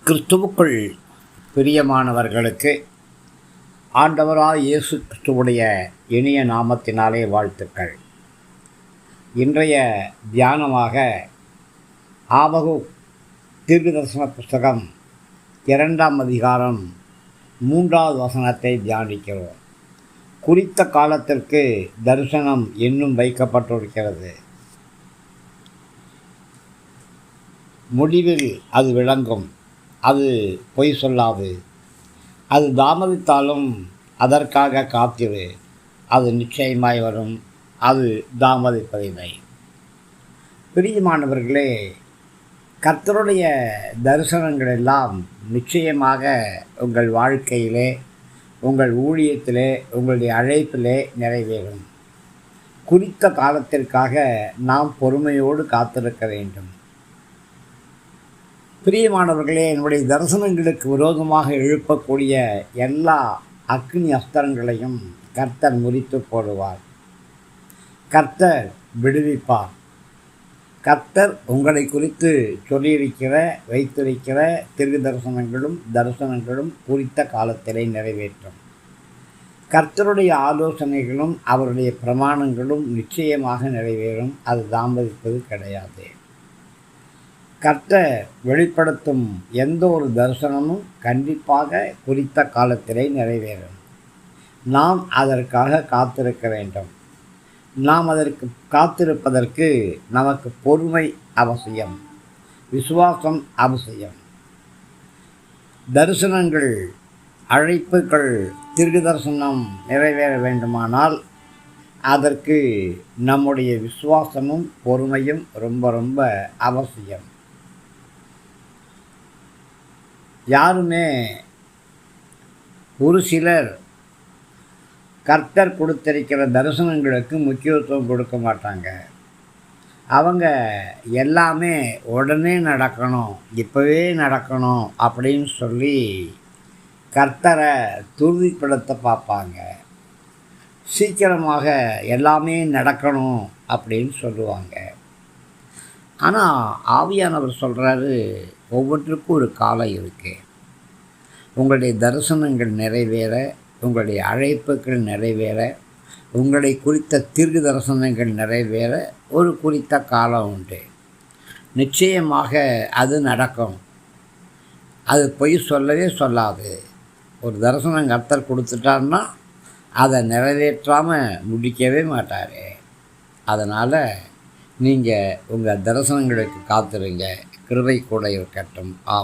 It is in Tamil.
கிறிஸ்துவுக்குள் பிரியமானவர்களுக்கு ஆண்டவராய் இயேசு கிறிஸ்துவுடைய இனிய நாமத்தினாலே வாழ்த்துக்கள். இன்றைய தியானமாக ஆபகுக் தீர்க்கதரிசன புஸ்தகம் 2ஆம் அதிகாரம் 3வது வசனத்தை தியானிக்கிறோம். குறித்த காலத்திற்கு தரிசனம் இன்னும் வைக்கப்பட்டிருக்கிறது. முடிவில் அது விளங்கும். அது பொய் சொல்லாது. அது தாமதித்தாலும் அதற்காக காத்திரு. அது நிச்சயமாய் வரும். அது தாமதிப்பதில்லை. பிரியமானவர்களே, கர்த்தருடைய தரிசனங்கள் எல்லாம் நிச்சயமாக உங்கள் வாழ்க்கையிலே, உங்கள் ஊழியத்திலே, உங்களுடைய அழைப்பிலே நிறைவேறும். குறித்த காலத்திற்காக நாம் பொறுமையோடு காத்திருக்க வேண்டும். பிரியமானவர்களே, என்னுடைய தரிசனங்களுக்கு விரோதமாக எழுப்பக்கூடிய எல்லா அக்னி அஸ்திரங்களையும் கர்த்தர் முறித்து போடுவார். கர்த்தர் விடுவிப்பார். கர்த்தர் உங்களை குறித்து சொல்லியிருக்கிற வைத்திருக்கிற தரிசனங்களும் குறித்த காலத்திலே நிறைவேற்றும். கர்த்தருடைய ஆலோசனைகளும் அவருடைய பிரமாணங்களும் நிச்சயமாக நிறைவேறும். அது தாமதிப்பது கிடையாது. கர்த்தர் வெளிப்படுத்தும் எந்த ஒரு தரிசனமும் கண்டிப்பாக குறித்த காலத்திலே நிறைவேறும். நாம் அதற்காக காத்திருக்க வேண்டும். நாம் அதற்கு காத்திருப்பதற்கு நமக்கு பொறுமை அவசியம், விசுவாசம் அவசியம். தரிசனங்கள், அழைப்புகள், தீர்க்கதரிசனம் நிறைவேற வேண்டுமானால் அதற்கு நம்முடைய விசுவாசமும் பொறுமையும் ரொம்ப அவசியம். யாருமே ஒரு சிலர் கர்த்தர் கொடுத்திருக்கிற தரிசனங்களுக்கு முக்கியத்துவம் கொடுக்க மாட்டாங்க. அவங்க எல்லாமே உடனே நடக்கணும், இப்போவே நடக்கணும் அப்படின்னு சொல்லி கர்த்தரை துரிதப்படுத்த பார்ப்பாங்க. சீக்கிரமாக எல்லாமே நடக்கணும் அப்படின்னு சொல்லுவாங்க. ஆனால் ஆவியானவர் சொல்கிறாரு, ஒவ்வொன்றுக்கும் ஒரு காலம் இருக்குது. உங்களுடைய தரிசனங்கள் நிறைவேற, உங்களுடைய அழைப்புகள் நிறைவேற, உங்களை குறித்த தீர்க்க தரிசனங்கள் நிறைவேற ஒரு குறித்த காலம் உண்டு. நிச்சயமாக அது நடக்கும். அது பொய் சொல்லவே சொல்லாது. ஒரு தரிசனம் கர்த்தர் கொடுத்துட்டார்னா அதை நிறைவேற்றாமல் முடிக்கவே மாட்டார். அதனால் நீங்கள் உங்கள் தரிசனங்களுக்கு காத்திருங்க. கிருபை கூட இருக்கட்டும்.